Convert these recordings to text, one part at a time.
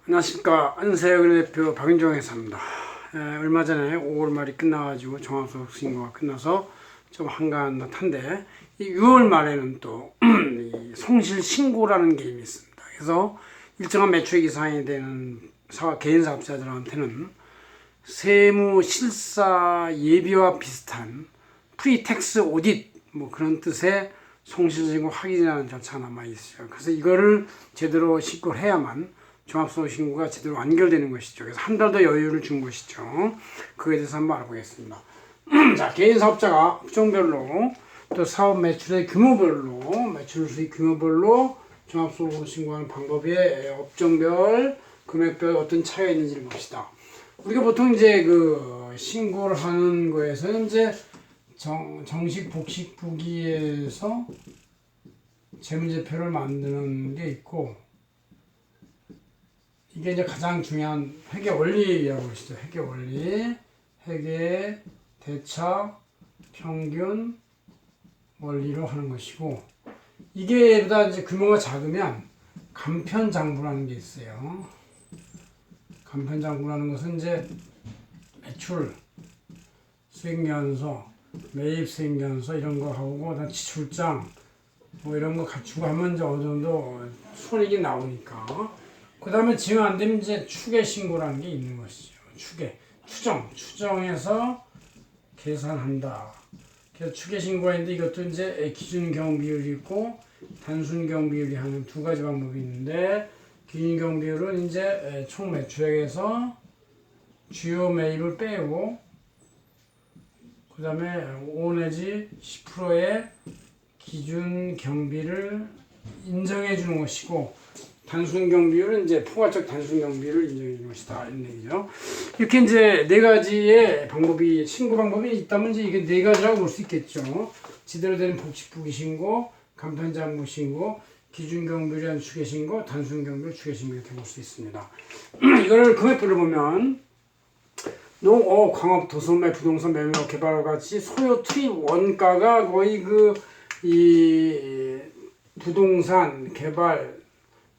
안녕하십니까. 안세혁 대표 박윤종 회사입니다. 얼마 전에 5월 말이 끝나가지고 종합소득 신고가 끝나서 좀 한가한데 이 6월 말에는 또 이 성실 신고라는 게임이 있습니다. 그래서 일정한 매출액 이상이 되는 개인 사업자들한테는 세무 실사 예비와 비슷한 프리텍스 오딧 뭐 그런 뜻의 성실신고 확인이라는 절차가 남아 있어요. 그래서 이거를 제대로 신고를 해야만 종합소득신고가 제대로 완결되는 것이죠. 그래서 한 달 더 여유를 준 것이죠. 그에 대해서 한번 알아보겠습니다. 자, 개인 사업자가 업종별로 또 사업 매출의 규모별로 매출 수익 규모별로 종합소득신고하는 방법에 업종별 금액별 어떤 차이가 있는지를 봅시다. 우리가 보통 이제 그 신고를 하는 거에서는 이제 정식 복식부기에서 재무제표를 만드는 게 있고, 이게 이제 가장 중요한 회계 원리라고 하시죠. 회계 원리, 회계, 대차, 평균 원리로 하는 것이고, 이게 보다 이제 규모가 작으면 간편장부라는 게 있어요. 간편장부라는 것은 이제 매출, 수익연소, 매입 수익연소 이런 거 하고, 그다음 지출장 뭐 이런 거 갖추고 하면 이제 어느 정도 손익이 나오니까. 그 다음에 지금 안 되면 이제 추계 신고라는 게 있는 것이죠. 추계, 추정해서 계산한다. 그래서 추계 신고가 있는데 이것도 이제 기준 경험 비율이 있고 단순 경험 비율이 하는 두 가지 방법이 있는데, 기준 경험 비율은 이제 총 매출액에서 주요 매입을 빼고 그 다음에 5 내지 10%의 기준 경비를 인정해 주는 것이고, 단순 경비율은 이제 포괄적 단순 경비를 인정해 주는 것이다. 이런 얘기죠. 이렇게 이제 네 가지의 방법이, 신고 방법이 있다면 이제 이게 네 가지라고 볼 수 있겠죠. 제대로 된 복식부기 신고, 간편장부 신고, 기준 경비율 추계 신고, 단순 경비율 추계 신고 이렇게 볼 수 있습니다. 이거를 금액별로 보면 농업, 광업, 도소매, 부동산 매매, 개발과 같이 소요 투입 원가가 거의 이 부동산, 개발,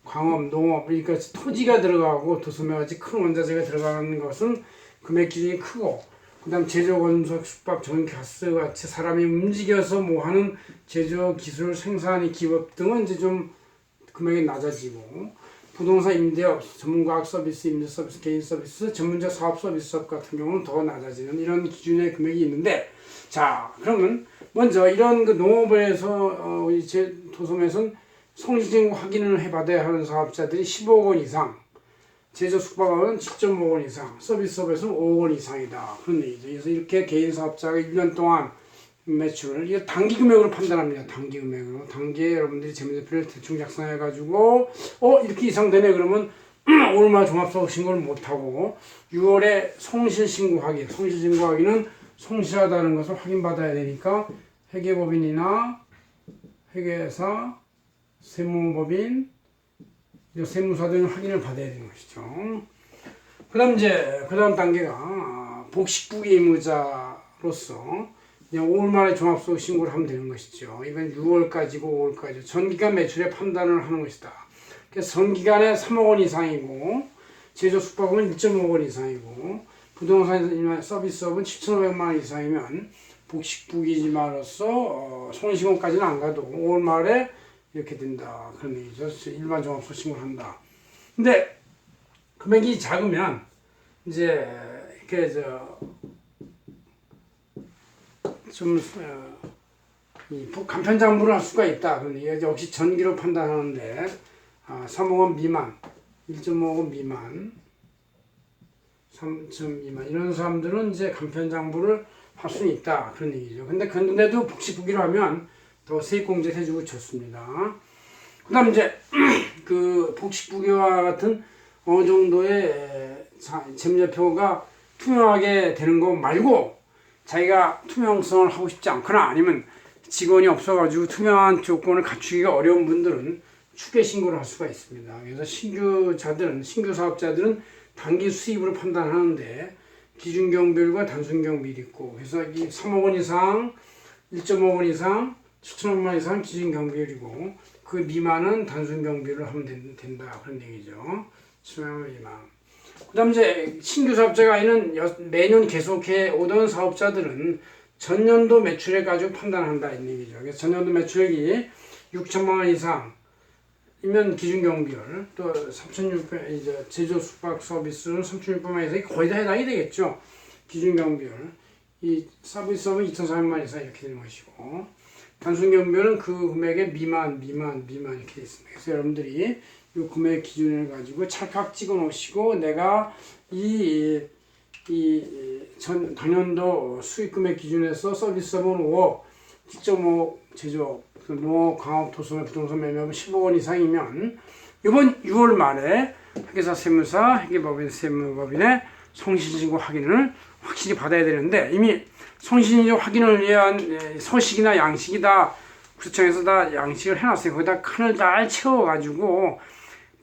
광업, 농업, 그러니까 토지가 들어가고 도소매와 같이 큰 원자재가 들어가는 것은 금액 기준이 크고, 그 다음 제조, 건설, 숙박, 전기, 가스 같이 사람이 움직여서 뭐 하는 제조, 기술, 생산, 기업 등은 이제 좀 금액이 낮아지고, 부동산 임대업, 전문과학 서비스, 임대 서비스, 개인 서비스, 전문적 사업 서비스 같은 경우는 더 낮아지는 이런 기준의 금액이 있는데, 자, 그러면 먼저 이런 그 농업에서 우리 제 도소매에서는 성실신고 확인을 해받아야 하는 사업자들이 15억 원 이상, 제조 숙박업은 10.5억 원 이상, 서비스업에서는 5억 원 이상이다. 그런 얘기죠. 그래서 이렇게 개인 사업자가 1년 동안 매출을 이거 단기 금액으로 판단합니다. 단기 금액으로. 단기에 여러분들이 재무제표를 대충 작성해가지고 이렇게 이상 되네 그러면 5월 말 종합소득신고를 못하고 6월에 성실신고 확인. 성실신고 확인은 성실하다는 것을 확인받아야 되니까 회계법인이나 회계사, 세무법인, 세무사 등 확인을 받아야 되는 것이죠. 그 다음 단계가 복식부기 의무자로서 그냥 5월 말에 종합소득 신고를 하면 되는 것이죠. 이건 6월까지고 5월까지 전기간 매출의 판단을 하는 것이다. 그래서 전기간에 3억 원 이상이고, 제조 숙박은 1.5억 원 이상이고, 부동산 서비스업은 7,500만 원 이상이면 복식부기지마로서 손실신고까지는 안 가도 5월 말에 이렇게 된다. 그런 얘기죠. 일반 종합소득 신고를 한다. 근데 금액이 작으면 이제 이렇게 간편장부를 할 수가 있다. 그러니 역시 전기로 판단하는데 3억 원 미만, 1.5억 원 미만, 3점 미만 이런 사람들은 이제 간편장부를 할 수는 있다. 그런 얘기죠. 근데도 복식부기로 하면 더 세입공제 해주고 좋습니다. 그 다음 이제 그 복식부기와 같은 어느 정도의 재무제표가 투명하게 되는 거 말고, 자기가 투명성을 하고 싶지 않거나 아니면 직원이 없어가지고 투명한 조건을 갖추기가 어려운 분들은 추계 신고를 할 수가 있습니다. 그래서 신규 사업자들은 단기 수입으로 판단하는데 기준 경비율과 단순 경비율이 있고, 그래서 이 3억 원 이상, 1.5억 원 이상, 7천만 원 이상 기준 경비율이고, 그 미만은 단순 경비를 하면 된다 그런 얘기죠. 700만 원 미만. 그다음 이제 신규 사업자가 아니는 매년 계속해 오던 사업자들은 전년도 매출액 가지고 판단한다 이런 얘기죠. 그래서 전년도 매출액이 6천만 원 이상이면 기준 경비율, 또 3,600 이제 제조 숙박 서비스는 3,600만 원 이상 거의 다 해당이 되겠죠. 기준 경비율. 이 서비스업은 2,400만 원 이상 이렇게 되는 것이고, 단순 경비율은 그 금액의 미만 이렇게 되어 있습니다. 그래서 여러분들이 이 금액 기준을 가지고 찰칵 찍어 놓으시고, 내가 당년도 수익 금액 기준에서 서비스업은 5억, 직접 제조, 광업, 도서관, 부동산 매매업은 15억 원 이상이면 이번 6월 말에 회계사 세무사, 회계법인 세무법인의 성실신고 확인을 확실히 받아야 되는데, 이미 성실신고 확인을 위한 서식이나 양식이 다 구청에서 다 양식을 해놨어요. 거기다 칸을 잘 채워가지고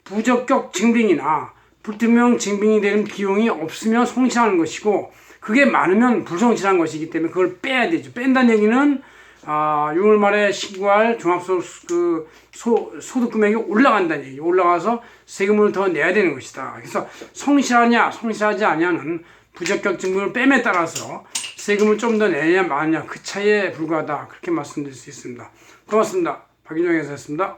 부적격 증빙이나 불투명 증빙이 되는 비용이 없으면 성실하는 것이고, 그게 많으면 불성실한 것이기 때문에 그걸 빼야 되죠. 뺀다는 얘기는 6월 말에 신고할 종합소득 소득 금액이 올라간다는 얘기죠. 올라가서 세금을 더 내야 되는 것이다. 그래서 성실하냐 성실하지 않냐는 부적격 증빙을 뺨에 따라서 세금을 좀 더 내냐 마냐 그 차이에 불과하다, 그렇게 말씀드릴 수 있습니다. 고맙습니다. 박인영 회사였습니다.